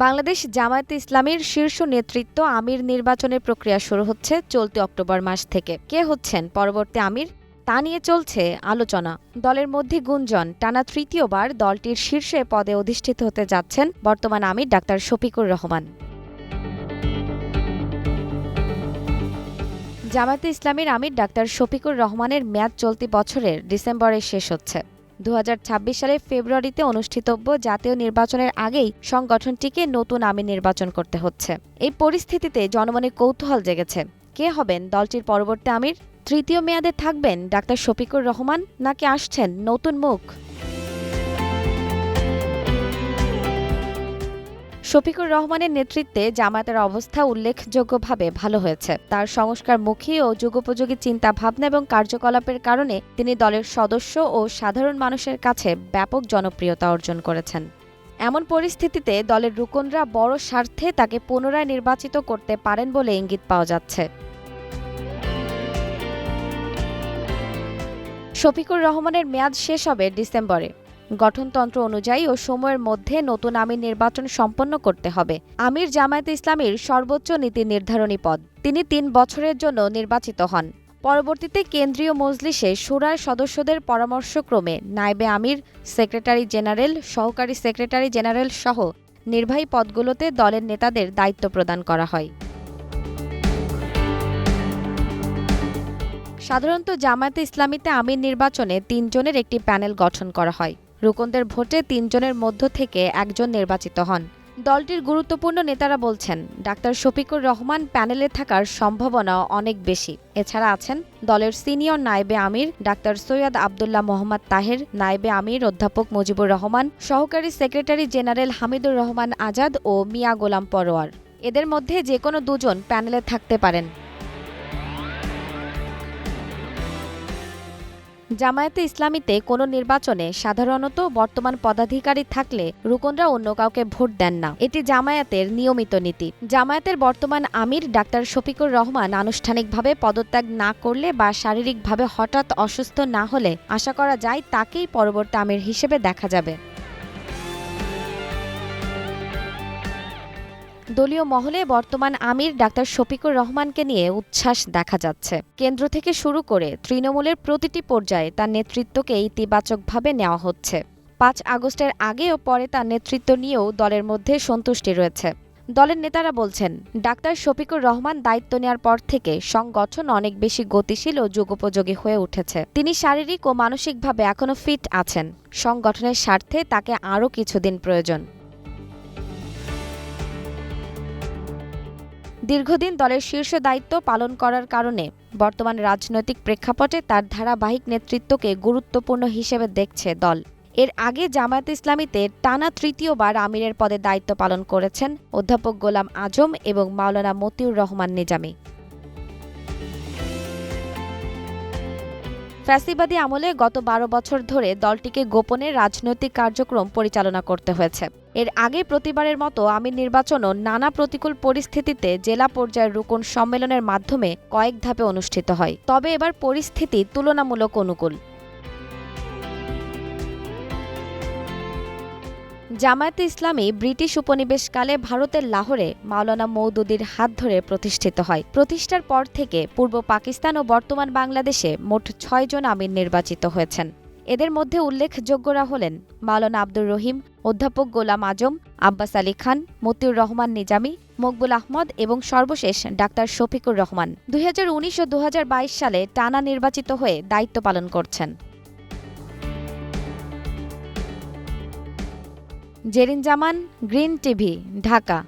বাংলাদেশ জামায়াতে ইসলামীর শীর্ষ নেতৃত্ব আমির নির্বাচনের প্রক্রিয়া শুরু হচ্ছে চলতি অক্টোবর মাস থেকে। কে হচ্ছেন পরবর্তী আমির তা নিয়ে চলছে আলোচনা। দলের মধ্যে গুঞ্জন, টানা তৃতীয়বার দলটির শীর্ষে পদে অধিষ্ঠিত হতে যাচ্ছেন বর্তমান আমির ডাক্তার শফিকুর রহমান। জামায়াতে ইসলামীর আমির ডাক্তার শফিকুর রহমানের মেয়াদ চলতি বছরের ডিসেম্বরে শেষ হচ্ছে। 2026 সালের ফেব্রুয়ারিতে অনুষ্ঠিতব্য জাতীয় নির্বাচনের আগেই সংগঠনটিকে নতুন আমির নির্বাচন করতে হচ্ছে। এই পরিস্থিতিতে জনমনে কৌতূহল জেগেছে, কে হবেন দলটির পরবর্তী আমির? তৃতীয় মেয়াদে থাকবেন ডাক্তার শফিকুর রহমান, নাকি আসছেন নতুন মুখ? শফিকুর রহমানের নেতৃত্বে জামায়াতের অবস্থা উল্লেখযোগ্যভাবে ভালো হয়েছে। তার সংস্কারমুখী ও যুগোপযোগী চিন্তাভাবনা এবং কার্যকলাপের কারণে তিনি দলের সদস্য ও সাধারণ মানুষের কাছে ব্যাপক জনপ্রিয়তা অর্জন করেছেন। এমন পরিস্থিতিতে দলের রুকনরা বড় স্বার্থে তাকে পুনরায় নির্বাচিত করতে পারেন বলে ইঙ্গিত পাওয়া যাচ্ছে। শফিকুর রহমানের মেয়াদ শেষ হবে ডিসেম্বরে। গঠনতন্ত্র অনুযায়ী ও সময়ের মধ্যে নতুন আমির নির্বাচন সম্পন্ন করতে হবে। আমির জামায়াতে ইসলামীর সর্বোচ্চ নীতি নির্ধারণী পদ। তিনি 3 বছরের জন্য নির্বাচিত হন। পরবর্তীতে কেন্দ্রীয় মজলিসে শুরার সদস্যদের পরামর্শক্রমে নায়েবে আমির, সেক্রেটারি জেনারেল, সহকারী সেক্রেটারি জেনারেল সহ নির্বাহী পদগুলোতে দলের নেতাদের দায়িত্ব প্রদান করা হয়। সাধারণত জামায়াতে ইসলামীতে আমির নির্বাচনে 3 জনের একটি প্যানেল গঠন করা হয়। রুকনদের ভোটে 3 জনের মধ্য থেকে একজন নির্বাচিত হন। দলটির গুরুত্বপূর্ণ নেতারা বলছেন, ডাক্তার শফিকুর রহমান প্যানেলে থাকার সম্ভাবনা অনেক বেশি। এছাড়া আছেন দলের সিনিয়র নায়েবে আমির ডাক্তার সৈয়দ আবদুল্লাহ মোহাম্মদ তাহের, নায়েবে আমির অধ্যাপক মুজিবুর রহমান, সহকারী সেক্রেটারি জেনারেল হামিদুর রহমান আজাদ ও মিয়া গোলাম পরোয়ার। এদের মধ্যে যে কোনো 2 জন প্যানেলে থাকতে পারেন। জামায়াতে ইসলামীতে কোনো নির্বাচনে সাধারণত বর্তমান পদাধিকারী থাকলে রুকনরা অন্য কাউকে ভোট দেন না। এটি জামায়াতের নিয়মিত নীতি। জামায়াতের বর্তমান আমির ডাক্তার শফিকুর রহমান আনুষ্ঠানিকভাবে পদত্যাগ না করলে বা শারীরিকভাবে হঠাৎ অসুস্থ না হলে আশা করা যায় তাকেই পরবর্তী আমির হিসেবে দেখা যাবে। দলীয় মহলে বর্তমান আমির ডাক্তার শফিকুর রহমানকে নিয়ে উচ্ছ্বাস দেখা যাচ্ছে। কেন্দ্র থেকে শুরু করে তৃণমূলের প্রতিটি পর্যায়ে তার নেতৃত্বকে ইতিবাচকভাবে নেওয়া হচ্ছে। 5 আগস্টের আগে ও পরে তার নেতৃত্ব নিয়েও দলের মধ্যে সন্তুষ্টি রয়েছে। দলের নেতারা বলছেন, ডাক্তার শফিকুর রহমান দায়িত্ব নেওয়ার পর থেকে সংগঠন অনেক বেশি গতিশীল ও যুগোপযোগী হয়ে উঠেছে। তিনি শারীরিক ও মানসিকভাবে এখনও ফিট আছেন। সংগঠনের স্বার্থে তাকে আরও কিছুদিন প্রয়োজন। দীর্ঘদিন দলের শীর্ষ দায়িত্ব পালন করার কারণে বর্তমান রাজনৈতিক প্রেক্ষাপটে তার ধারাবাহিক নেতৃত্বকে গুরুত্বপূর্ণ হিসেবে দেখছে দল। এর আগে জামায়াতে ইসলামীতে টানা তৃতীয়বার আমিরের পদে দায়িত্ব পালন করেছেন অধ্যাপক গোলাম আজম এবং মাওলানা মতিউর রহমান নিজামী। ফ্যাসিবাদী আমলে গত 12 বছর ধরে দলটিকে গোপনে রাজনৈতিক কার্যক্রম পরিচালনা করতে হয়েছে। এর আগে প্রতিবারের মতো আমির নির্বাচনও নানা প্রতিকূল পরিস্থিতিতে জেলা পর্যায়ের রুকন সম্মেলনের মাধ্যমে কয়েক ধাপে অনুষ্ঠিত হয়। তবে এবার পরিস্থিতি তুলনামূলক অনুকূল। জামায়াতে ইসলামী ব্রিটিশ উপনিবেশকালে ভারতের লাহোরে মাওলানা মওদুদীর হাত ধরে প্রতিষ্ঠিত হয়। প্রতিষ্ঠার পর থেকে পূর্ব পাকিস্তান ও বর্তমান বাংলাদেশে মোট 6 জন আমির নির্বাচিত হয়েছেন। এদের মধ্যে উল্লেখযোগ্যরা হলেন মাওলানা আব্দুর রহিম, অধ্যাপক গোলাম আজম, আব্বাস আলী খান, মতিউর রহমান নিজামী, মকবুল আহমদ এবং সর্বশেষ ডাক্তার শফিকুর রহমান। 2019 ও 2022 সালে টানা নির্বাচিত হয়ে দায়িত্ব পালন করছেন। জেরিন জামান, গ্রিন টিভি, ঢাকা।